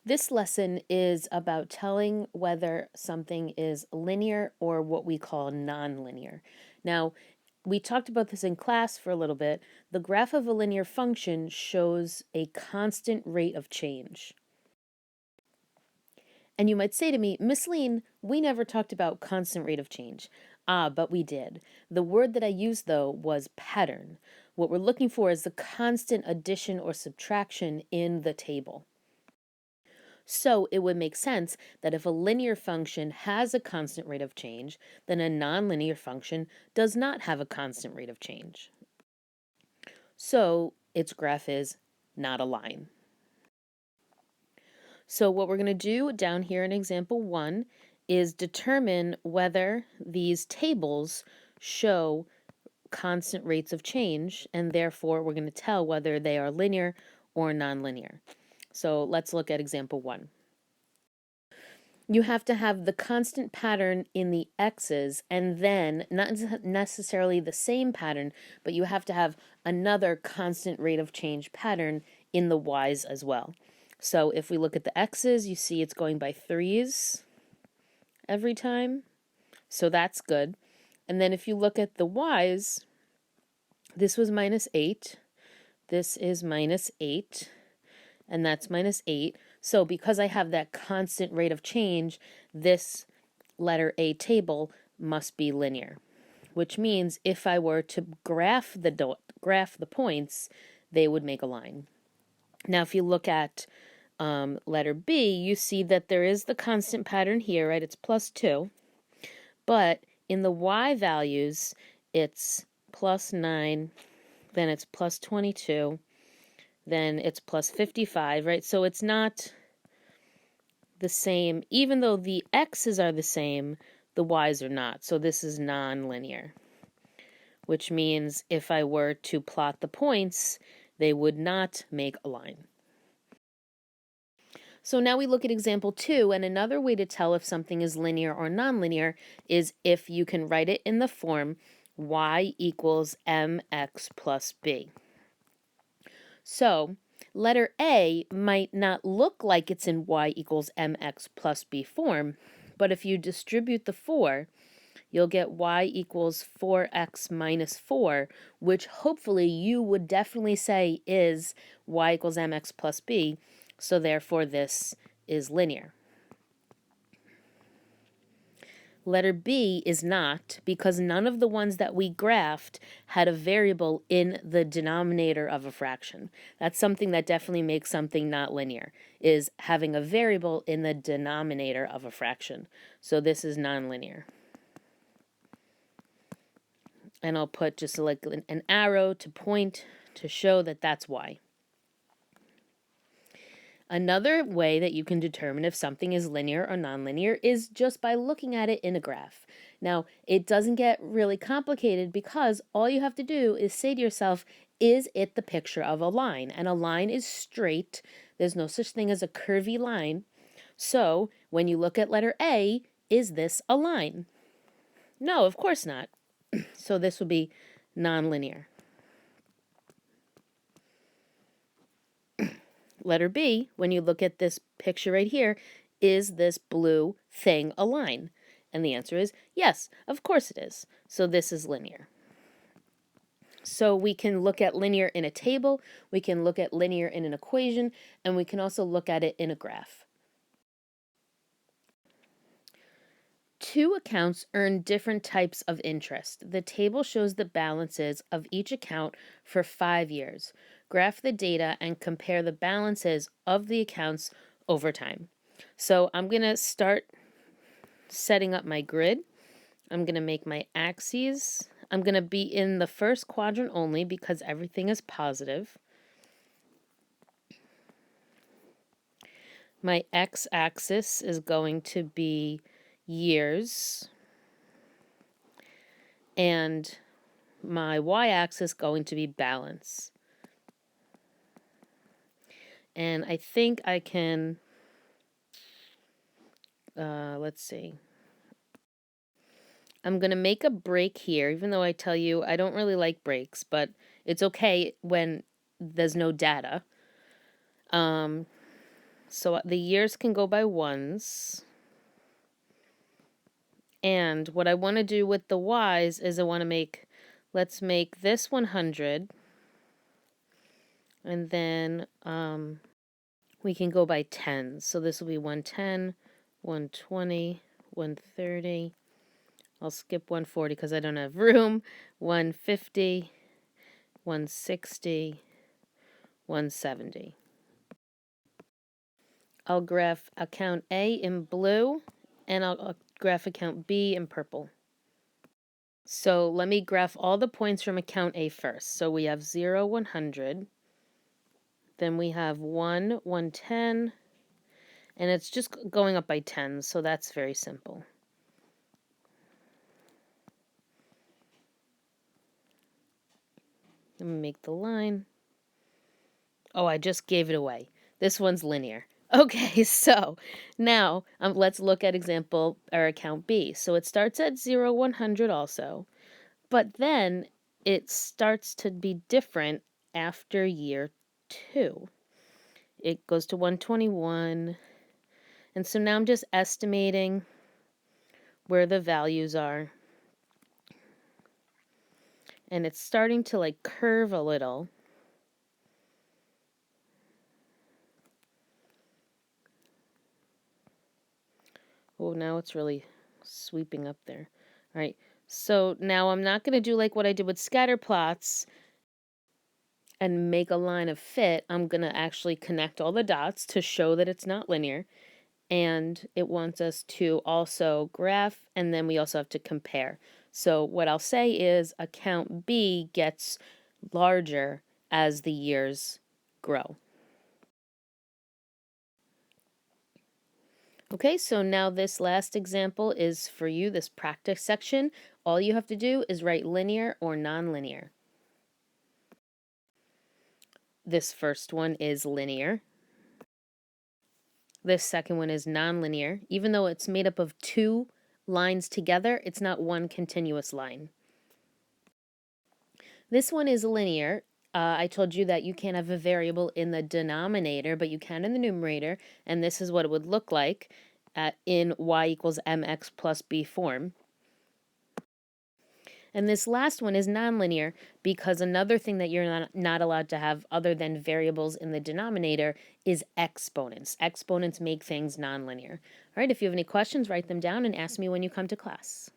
This lesson is about telling whether something is linear or what we call nonlinear. Now, we talked about this in class for a little bit. The graph of a linear function shows a constant rate of change. And you might say to me, Miss Lean, we never talked about constant rate of change. Ah, but we did. The word that I used, though, was pattern. What we're looking for is the constant addition or subtraction in the table. So it would make sense that if a linear function has a constant rate of change, then a nonlinear function does not have a constant rate of change. So its graph is not a line. So what we're going to do down here in example 1 is determine whether these tables show constant rates of change, and therefore we're going to tell whether they are linear or nonlinear. So let's look at example 1. You have to have the constant pattern in the x's, and then not necessarily the same pattern, but you have to have another constant rate of change pattern in the y's as well. So if we look at the x's, you see it's going by threes every time. So that's good. And then if you look at the y's, this was -8, this is -8, and that's -8. So because I have that constant rate of change, this letter A table must be linear, which means if I were to graph the points, they would make a line. Now, if you look at letter B, you see that there is the constant pattern here, right? It's +2, but in the y values, it's +9, then it's +22, then it's +55, right? So it's not the same. Even though the x's are the same, the y's are not. So this is nonlinear, which means if I were to plot the points, they would not make a line. So now we look at example 2, and another way to tell if something is linear or nonlinear is if you can write it in the form y equals mx plus b. So letter A might not look like it's in y equals mx plus b form, but if you distribute the 4, you'll get y equals 4x minus 4, which hopefully you would definitely say is y equals mx plus b, so therefore this is linear. Letter B is not, because none of the ones that we graphed had a variable in the denominator of a fraction. That's something that definitely makes something not linear, is having a variable in the denominator of a fraction. So this is nonlinear. And I'll put just like an arrow to point to show that that's why. Another way that you can determine if something is linear or nonlinear is just by looking at it in a graph. Now, it doesn't get really complicated because all you have to do is say to yourself, is it the picture of a line? And a line is straight. There's no such thing as a curvy line. So when you look at letter A, is this a line? No, of course not. So this would be nonlinear. Letter B, when you look at this picture right here, is this blue thing a line? And the answer is yes, of course it is. So this is linear. So we can look at linear in a table, we can look at linear in an equation, and we can also look at it in a graph. Two accounts earn different types of interest. The table shows the balances of each account for 5 years. Graph the data and compare the balances of the accounts over time. So I'm going to start setting up my grid. I'm going to make my axes. I'm going to be in the first quadrant only because everything is positive. My x-axis is going to be years, and my y-axis going to be balance. And I think I can, let's see. I'm going to make a break here, even though I tell you I don't really like breaks, but it's okay when there's no data. So the years can go by ones. And what I want to do with the y's is let's make this 100. And then we can go by tens. So this will be 110, 120, 130. I'll skip 140 because I don't have room. 150, 160, 170. I'll graph account A in blue, and I'll graph account B in purple. So let me graph all the points from account A first. So we have 0, 100. Then we have 1, 110. And it's just going up by tens, so that's very simple. Let me make the line. Oh, I just gave it away. This one's linear. Okay, so now let's look at example or account B. So it starts at 0, 100 also, but then it starts to be different after year 2. It goes to 121, and so now I'm just estimating where the values are. And it's starting to like curve a little. Oh, now it's really sweeping up there. All right, so now I'm not going to do like what I did with scatter plots and make a line of fit. I'm going to actually connect all the dots to show that it's not linear. And it wants us to also graph, and then we also have to compare. So what I'll say is account B gets larger as the years grow. Okay, so now this last example is for you, this practice section. All you have to do is write linear or nonlinear. This first one is linear. This second one is nonlinear. Even though it's made up of 2 lines together, it's not one continuous line. This one is linear. I told you that you can't have a variable in the denominator, but you can in the numerator, and this is what it would look like in y equals mx plus b form. And this last one is nonlinear because another thing that you're not allowed to have other than variables in the denominator is exponents. Exponents make things nonlinear. All right, if you have any questions, write them down and ask me when you come to class.